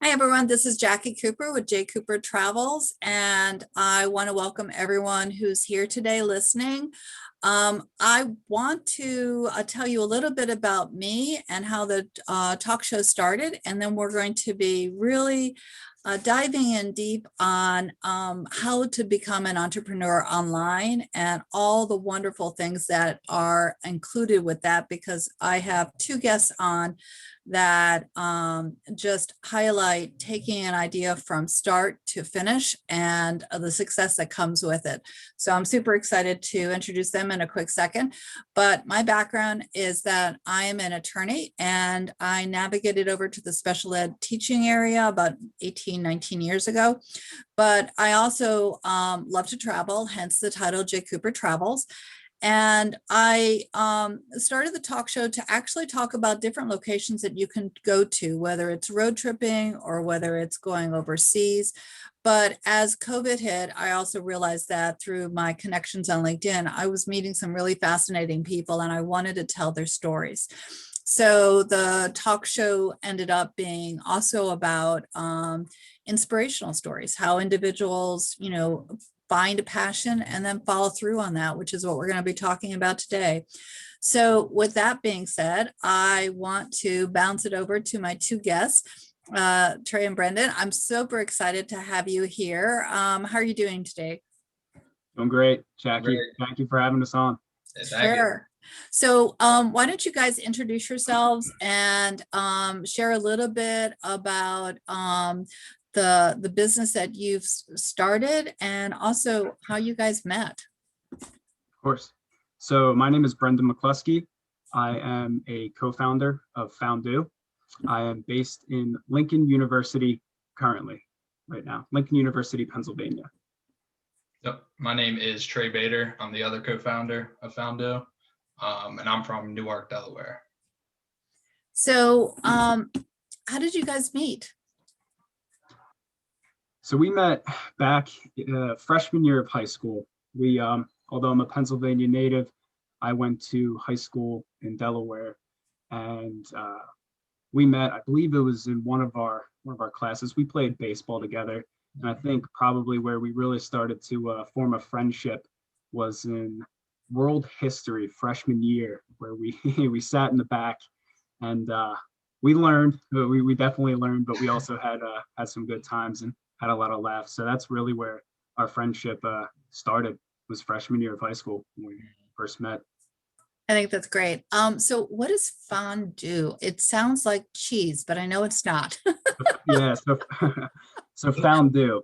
Hi, everyone. This is Jacqui Cooper with JCooperTravels, and I want to welcome everyone who's here today listening. I want to tell you a little bit about me and how the talk show started, and then we're going to be really diving in deep on how to become an entrepreneur online and all the wonderful things that are included with that, because I have two guests on that just highlight taking an idea from start to finish and the success that comes with it. So I'm super excited to introduce them in a quick second. But my background is that I am an attorney, and I navigated over to the special ed teaching area about 18, 19 years ago. But I also love to travel, hence the title JCooperTravels. And I started the talk show to actually talk about different locations that you can go to, whether it's road tripping or whether it's going overseas. But as COVID hit, I also realized that through my connections on LinkedIn, I was meeting some really fascinating people, and I wanted to tell their stories. So the talk show ended up being also about inspirational stories, how individuals, find a passion and then follow through on that, which is what we're going to be talking about today. So with that being said, I want to bounce it over to my two guests, Trey and Brendan. I'm super excited to have you here. How are you doing today? Doing great, Jacqui. Thank you for having us on. Sure. So why don't you guys introduce yourselves and share a little bit about the business that you've started and also how you guys met. Of course. So my name is Brendan McCloskey. I am a co-founder of Foundoo. I am based in Lincoln University currently, right now, Lincoln University, Pennsylvania. Yep. My name is Trey Bader. I'm the other co-founder of Foundoo, and I'm from Newark, Delaware. So how did you guys meet? So we met back freshman year of high school. We, although I'm a Pennsylvania native, I went to high school in Delaware, and we met. I believe it was in one of our classes. We played baseball together, and I think probably where we really started to form a friendship was in world history freshman year, where we sat in the back and we learned. We definitely learned, but we also had some good times and had a lot of laughs. So that's really where our friendship started, was freshman year of high school when we first met. I think that's great. So what is fondue? It sounds like cheese, but I know it's not. Yeah, so Foundoo.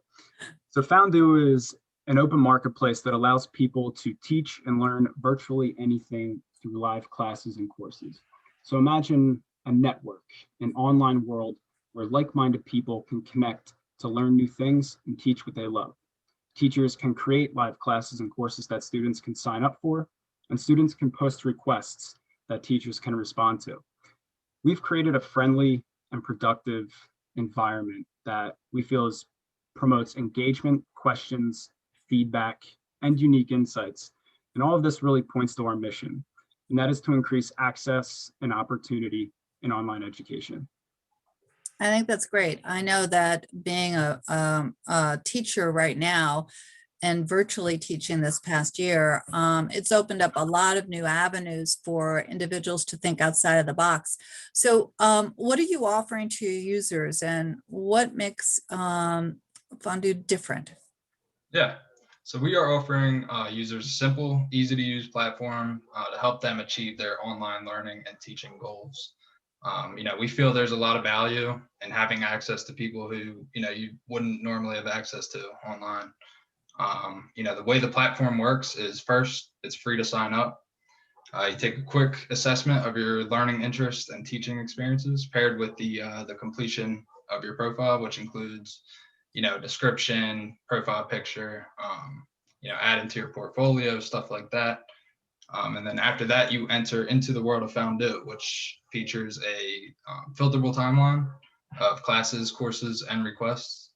So Foundoo is an open marketplace that allows people to teach and learn virtually anything through live classes and courses. So imagine a network, an online world where like-minded people can connect to learn new things and teach what they love. Teachers can create live classes and courses that students can sign up for, and students can post requests that teachers can respond to. We've created a friendly and productive environment that we feel promotes engagement, questions, feedback, and unique insights. And all of this really points to our mission, and that is to increase access and opportunity in online education. I think that's great. I know that being a teacher right now and virtually teaching this past year, it's opened up a lot of new avenues for individuals to think outside of the box. So what are you offering to your users, and what makes Foundoo different? Yeah. So we are offering users a simple, easy to use platform to help them achieve their online learning and teaching goals. We feel there's a lot of value in having access to people who, you wouldn't normally have access to online. The way the platform works is, first, it's free to sign up. You take a quick assessment of your learning interests and teaching experiences paired with the completion of your profile, which includes, description, profile picture, add into your portfolio, stuff like that. And then after that, you enter into the world of Foundoo, which features a filterable timeline of classes, courses, and requests.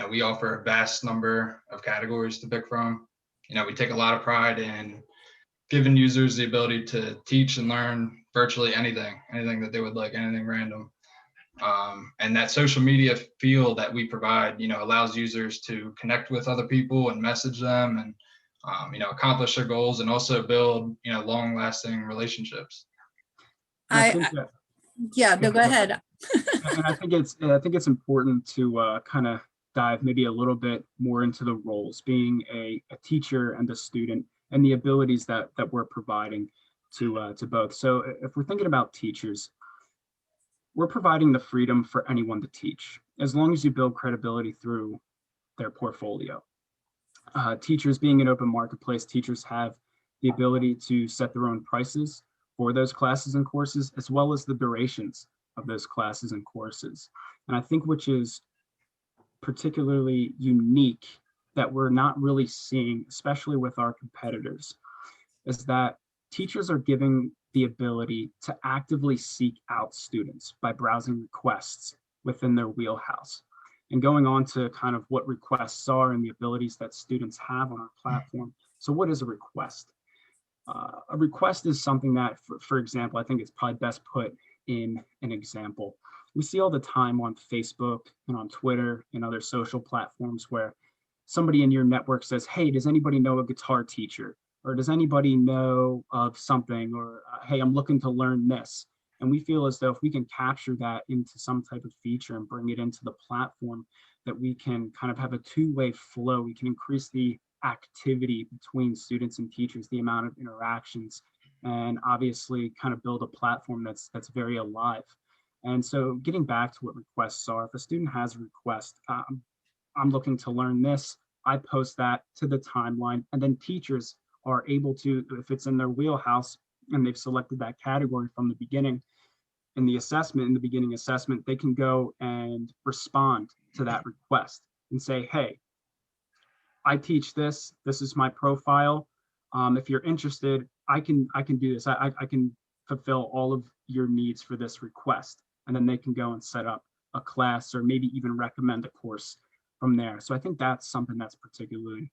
We offer a vast number of categories to pick from. We take a lot of pride in giving users the ability to teach and learn virtually anything that they would like, anything random. And that social media field that we provide, allows users to connect with other people and message them and, accomplish their goals and also build, long-lasting relationships. And I think that, Yeah, no, go ahead. and I think it's important to kind of dive maybe a little bit more into the roles, being a teacher and a student, and the abilities that we're providing to both. So if we're thinking about teachers, we're providing the freedom for anyone to teach, as long as you build credibility through their portfolio. Teachers, being an open marketplace, teachers have the ability to set their own prices for those classes and courses, as well as the durations of those classes and courses. And I think which is particularly unique that we're not really seeing, especially with our competitors, is that teachers are giving the ability to actively seek out students by browsing requests within their wheelhouse. And going on to kind of what requests are and the abilities that students have on our platform. So what is a request? A request is something that, for example, I think it's probably best put in an example. We see all the time on Facebook and on Twitter and other social platforms where somebody in your network says, hey, does anybody know a guitar teacher? Or does anybody know of something? Or, hey, I'm looking to learn this. And we feel as though if we can capture that into some type of feature and bring it into the platform, that we can kind of have a two-way flow. We can increase the activity between students and teachers, the amount of interactions, and obviously kind of build a platform that's very alive. And so getting back to what requests are, if a student has a request, I'm looking to learn this, I post that to the timeline, and then teachers are able to, if it's in their wheelhouse and they've selected that category from the beginning, in the beginning assessment, they can go and respond to that request and say, hey, I teach this, this is my profile. If you're interested, I can do this. I can fulfill all of your needs for this request. And then they can go and set up a class or maybe even recommend a course from there. So I think that's something that's particularly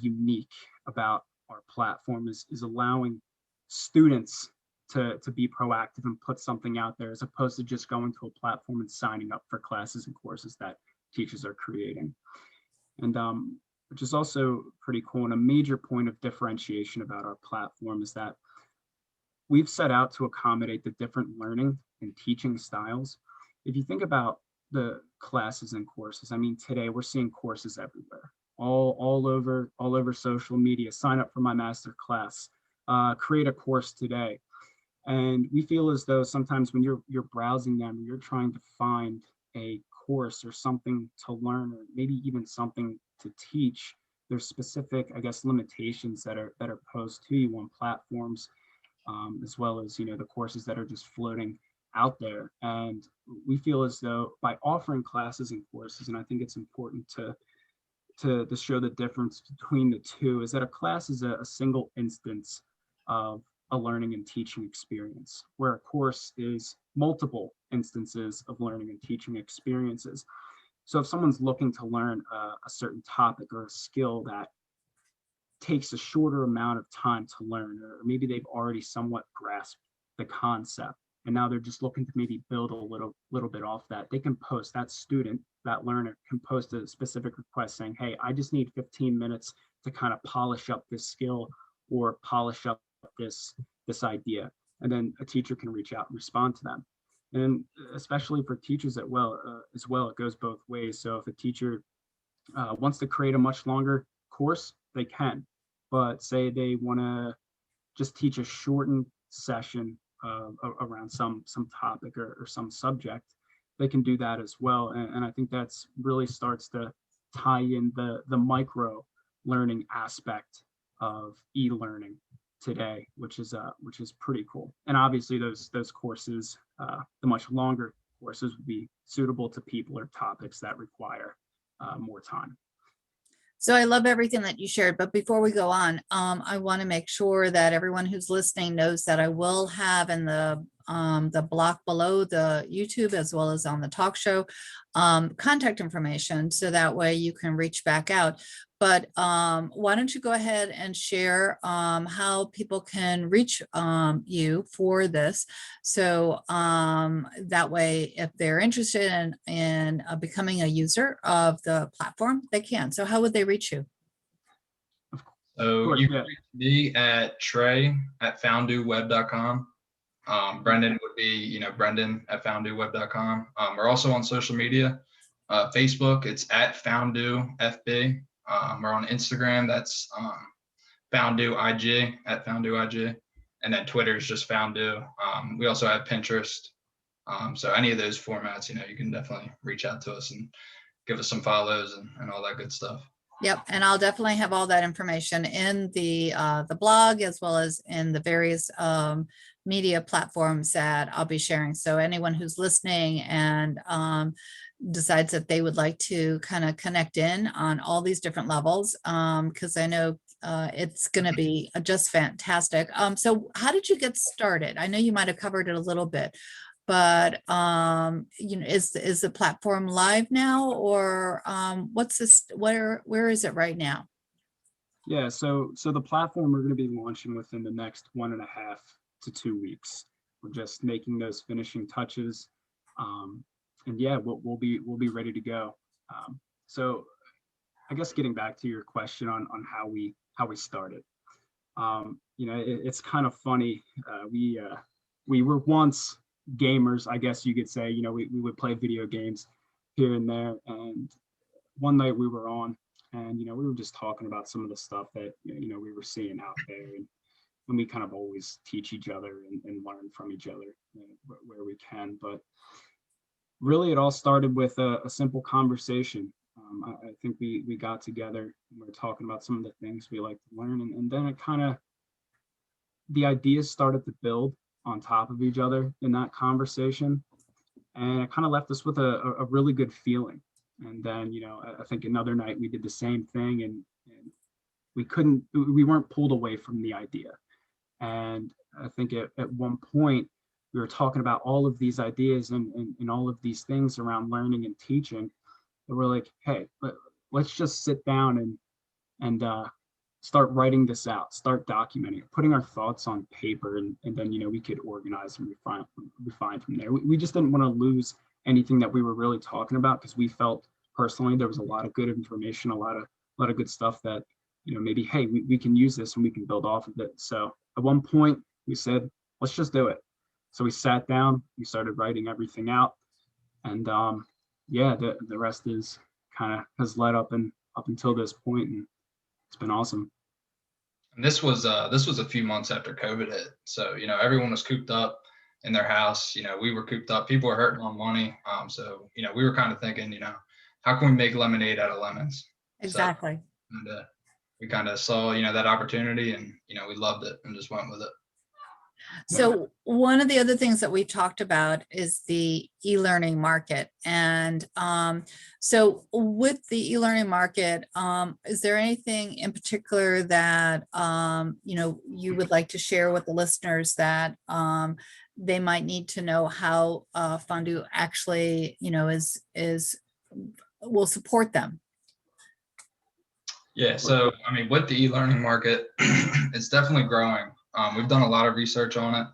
unique about our platform is allowing students to be proactive and put something out there, as opposed to just going to a platform and signing up for classes and courses that teachers are creating. And which is also pretty cool. And a major point of differentiation about our platform is that we've set out to accommodate the different learning and teaching styles. If you think about the classes and courses, I mean, today we're seeing courses everywhere, all over social media. Sign up for my master class, create a course today. And we feel as though sometimes when you're browsing them, you're trying to find a course or something to learn, or maybe even something to teach. There's specific, I guess, limitations that are posed to you on platforms, as well as the courses that are just floating out there. And we feel as though by offering classes and courses, and I think it's important to show the difference between the two, is that a class is a single instance of a learning and teaching experience, where a course is multiple instances of learning and teaching experiences. So if someone's looking to learn a certain topic or a skill that takes a shorter amount of time to learn, or maybe they've already somewhat grasped the concept, and now they're just looking to maybe build a little bit off that, they can post, that student, that learner can post a specific request saying, hey, I just need 15 minutes to kind of polish up this skill or polish up this idea. And then a teacher can reach out and respond to them. And especially for teachers as well, it goes both ways. So if a teacher wants to create a much longer course, they can. But say they want to just teach a shortened session around some topic or some subject, they can do that as well. And I think that's really starts to tie in the micro learning aspect of e-learning today, which is pretty cool. And obviously those courses, the much longer courses, would be suitable to people or topics that require more time. So I love everything that you shared, but before we go on, I want to make sure that everyone who's listening knows that I will have in the the block below the YouTube as well as on the talk show, contact information, so that way you can reach back out. But why don't you go ahead and share how people can reach you for this? So that way, if they're interested in becoming a user of the platform, they can. So how would they reach you? So course, you yeah. can reach me at Trey@foundooweb.com. Brendan would be, Brendan at Foundooweb.com. We're also on social media. Facebook, it's at FoundooFB. We're on Instagram, that's FoundooIG, at FoundooIG. And then Twitter is just Foundoo. We also have Pinterest. So any of those formats, you can definitely reach out to us and give us some follows and all that good stuff. Yep, and I'll definitely have all that information in the blog, as well as in the various media platforms that I'll be sharing. So anyone who's listening and decides that they would like to kind of connect in on all these different levels, because I know it's going to be just fantastic. So how did you get started? I know you might have covered it a little bit, but is the platform live now, or what's this, where is it right now? Yeah, so the platform we're going to be launching within the next 1.5 to 2 weeks. We're just making those finishing touches, and yeah, we'll be ready to go. So I guess getting back to your question on how we started, it's kind of funny. We were once gamers, I guess you could say. We would play video games here and there, and one night we were on, and we were just talking about some of the stuff that we were seeing out there, and we kind of always teach each other and learn from each other where we can. But really, it all started with a simple conversation. I think we got together and we were talking about some of the things we like to learn, and then it kind of, the ideas started to build on top of each other in that conversation, and it kind of left us with a really good feeling. And then I think another night we did the same thing, and we weren't pulled away from the idea. And I think at one point we were talking about all of these ideas and all of these things around learning and teaching, and we're like, hey, let's just sit down and start writing this out, start documenting it, putting our thoughts on paper, and then we could organize and refine from there. We just didn't want to lose anything that we were really talking about, because we felt personally there was a lot of good information, a lot of good stuff that maybe, hey, we can use this and we can build off of it. So at one point we said, let's just do it. So we sat down, we started writing everything out, and yeah, the rest is kind of has led up until this point, and it's been awesome. And this was a few months after COVID hit. So, everyone was cooped up in their house. We were cooped up. People were hurting on money. So, we were kind of thinking, how can we make lemonade out of lemons? Exactly. So, and we kind of saw, that opportunity, and, we loved it and just went with it. So one of the other things that we've talked about is the e-learning market. And so with the e-learning market, is there anything in particular that, you would like to share with the listeners that they might need to know how Foundoo actually, will support them? Yeah. So, with the e-learning market, it's definitely growing. We've done a lot of research on it.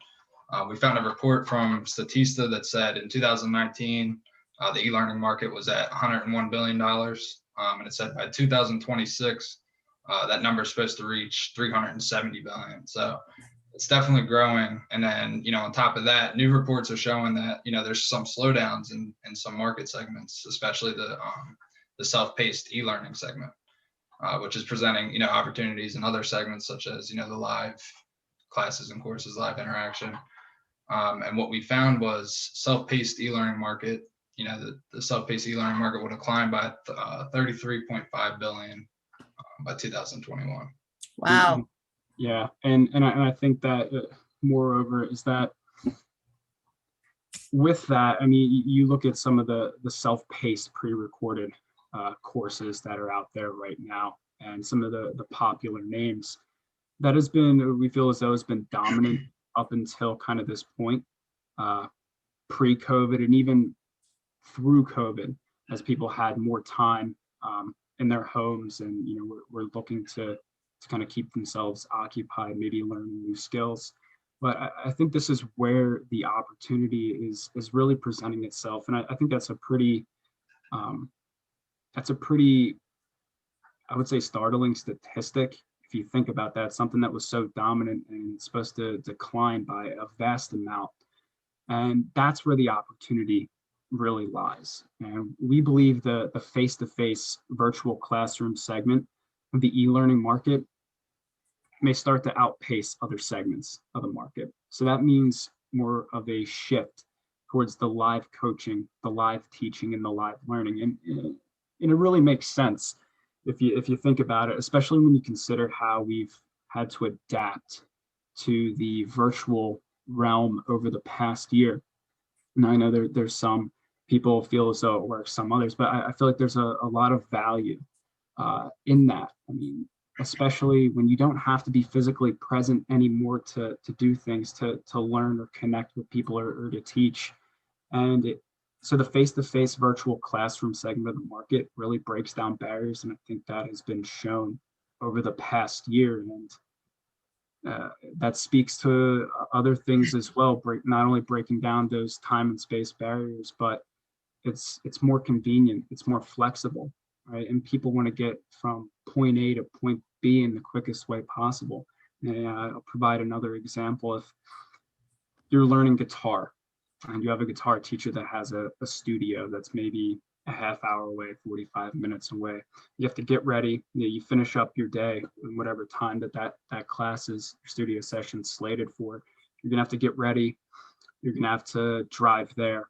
We found a report from Statista that said in 2019, the e-learning market was at $101 billion. And it said by 2026, that number is supposed to reach $370 billion. So it's definitely growing. And then, on top of that, new reports are showing that, there's some slowdowns in some market segments, especially the self-paced e-learning segment, which is presenting, opportunities in other segments such as, the live classes and courses, live interaction. And what we found was self-paced e-learning market, the self-paced e-learning market would have climbed by 33.5 billion by 2021. Wow. Yeah. And I think that moreover is that with that, you look at some of the self-paced pre-recorded courses that are out there right now, and some of the popular names that we feel as though has been dominant up until kind of this point. pre-COVID and even through COVID, as people had more time in their homes, and we're looking to kind of keep themselves occupied, maybe learning new skills. But I think this is where the opportunity is really presenting itself, and I think that's a pretty I would say startling statistic. If you think about that, something that was so dominant and supposed to decline by a vast amount. And that's where the opportunity really lies. And we believe the face-to-face virtual classroom segment of the e-learning market may start to outpace other segments of the market. So that means more of a shift towards the live coaching, the live teaching, and the live learning. And it really makes sense if you think about it, especially when you consider how we've had to adapt to the virtual realm over the past year. And I know there's some people feel as though it works, some others, but I feel like there's a lot of value in that. I mean, especially when you don't have to be physically present anymore to do things, to learn or connect with people or to teach. And so the face-to-face virtual classroom segment of the market really breaks down barriers. And I think that has been shown over the past year. And that speaks to other things as well, not only breaking down those time and space barriers, but it's more convenient, it's more flexible, right? And people want to get from point A to point B in the quickest way possible. And I'll provide another example. If you're learning guitar and you have a guitar teacher that has a studio that's maybe a half hour away, 45 minutes away, you have to get ready. You finish up your day in whatever time that class is, your studio session slated for. You're gonna have to get ready. You're gonna have to drive there,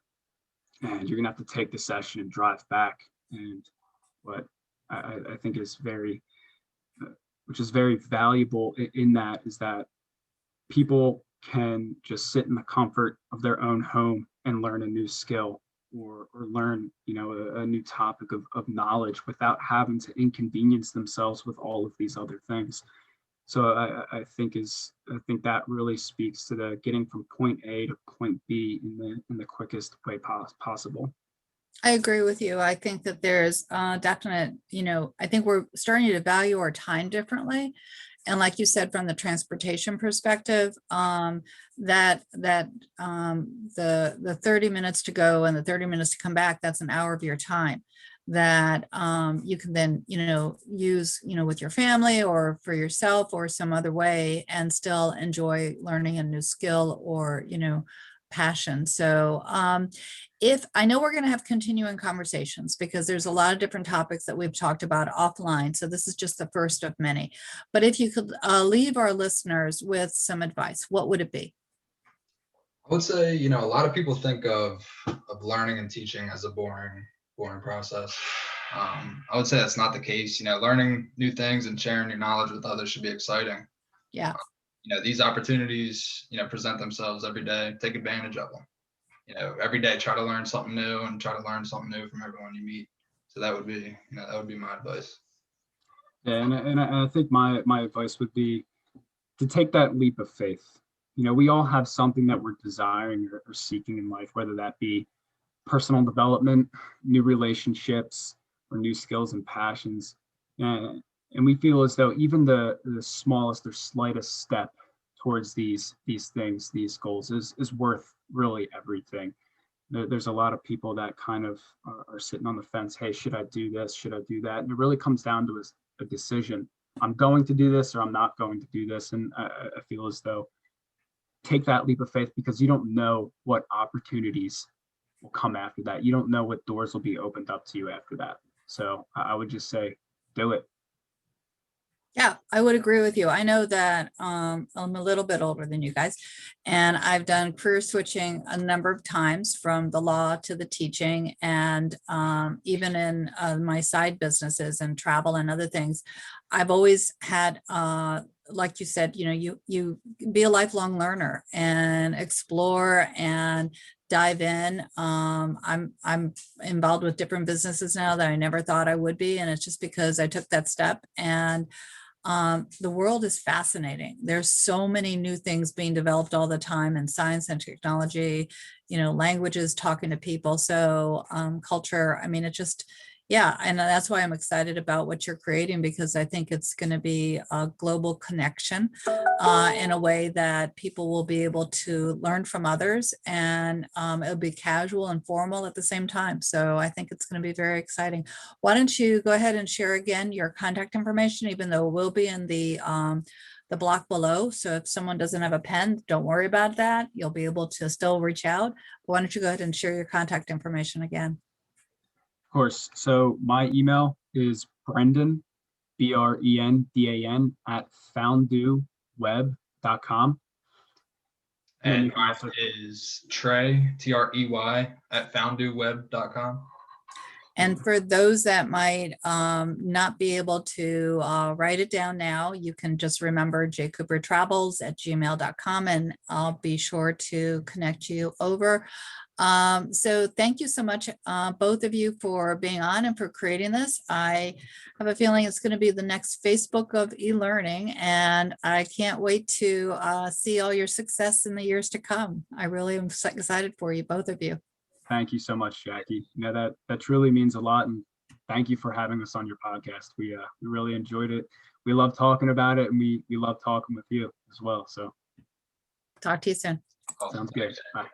and you're gonna have to take the session and drive back. And what I think is which is very valuable in that, is that people can just sit in the comfort of their own home and learn a new skill or learn a new topic of knowledge without having to inconvenience themselves with all of these other things. So I think that really speaks to the getting from point A to point B in the quickest way possible. I agree with you. I think that there's definite, I think we're starting to value our time differently. And like you said, from the transportation perspective, the 30 minutes to go and the 30 minutes to come back, that's an hour of your time that you can then, use, with your family or for yourself or some other way, and still enjoy learning a new skill or, passion. So if I know we're going to have continuing conversations, because there's a lot of different topics that we've talked about offline. So this is just the first of many. But if you could leave our listeners with some advice, what would it be? I would say, a lot of people think of learning and teaching as a boring process. I would say that's not the case. Learning new things and sharing your knowledge with others should be exciting. Yeah. These opportunities, present themselves every day. Take advantage of them. Every day try to learn something new and try to learn something new from everyone you meet. So that would be my advice. Yeah, and I think my advice would be to take that leap of faith. We all have something that we're desiring or seeking in life, whether that be personal development, new relationships, or new skills and passions. And we feel as though even the smallest or slightest step towards these things, these goals, is worth really everything. There's a lot of people that kind of are sitting on the fence. Hey, should I do this? Should I do that? And it really comes down to a decision. I'm going to do this or I'm not going to do this. And I feel as though take that leap of faith, because you don't know what opportunities will come after that. You don't know what doors will be opened up to you after that. So I would just say, do it. Yeah, I would agree with you. I know that I'm a little bit older than you guys, and I've done career switching a number of times from the law to the teaching, and even in my side businesses and travel and other things, I've always had, like you said, you be a lifelong learner and explore and dive in. I'm involved with different businesses now that I never thought I would be, and it's just because I took that step. And the world is fascinating. There's so many new things being developed all the time in science and technology, languages, talking to people. So culture, I mean, it just, yeah. And that's why I'm excited about what you're creating, because I think it's going to be a global connection in a way that people will be able to learn from others, and it'll be casual and formal at the same time. So I think it's going to be very exciting. Why don't you go ahead and share again your contact information, even though it will be in the block below. So if someone doesn't have a pen, don't worry about that. You'll be able to still reach out. But why don't you go ahead and share your contact information again? Of course. So my email is Brendan, BRENDAN @foundooweb.com. And mine is Trey, TREY @foundooweb.com. And for those that might not be able to write it down now, you can just remember JCooperTravels @gmail.com, and I'll be sure to connect you over. So thank you so much, both of you, for being on and for creating this. I have a feeling it's going to be the next Facebook of e-learning, and I can't wait to see all your success in the years to come. I really am excited for you, both of you. Thank you so much, Jacqui. That truly means a lot, and thank you for having us on your podcast. We really enjoyed it. We love talking about it, and we love talking with you as well. So talk to you soon. sounds good. Bye.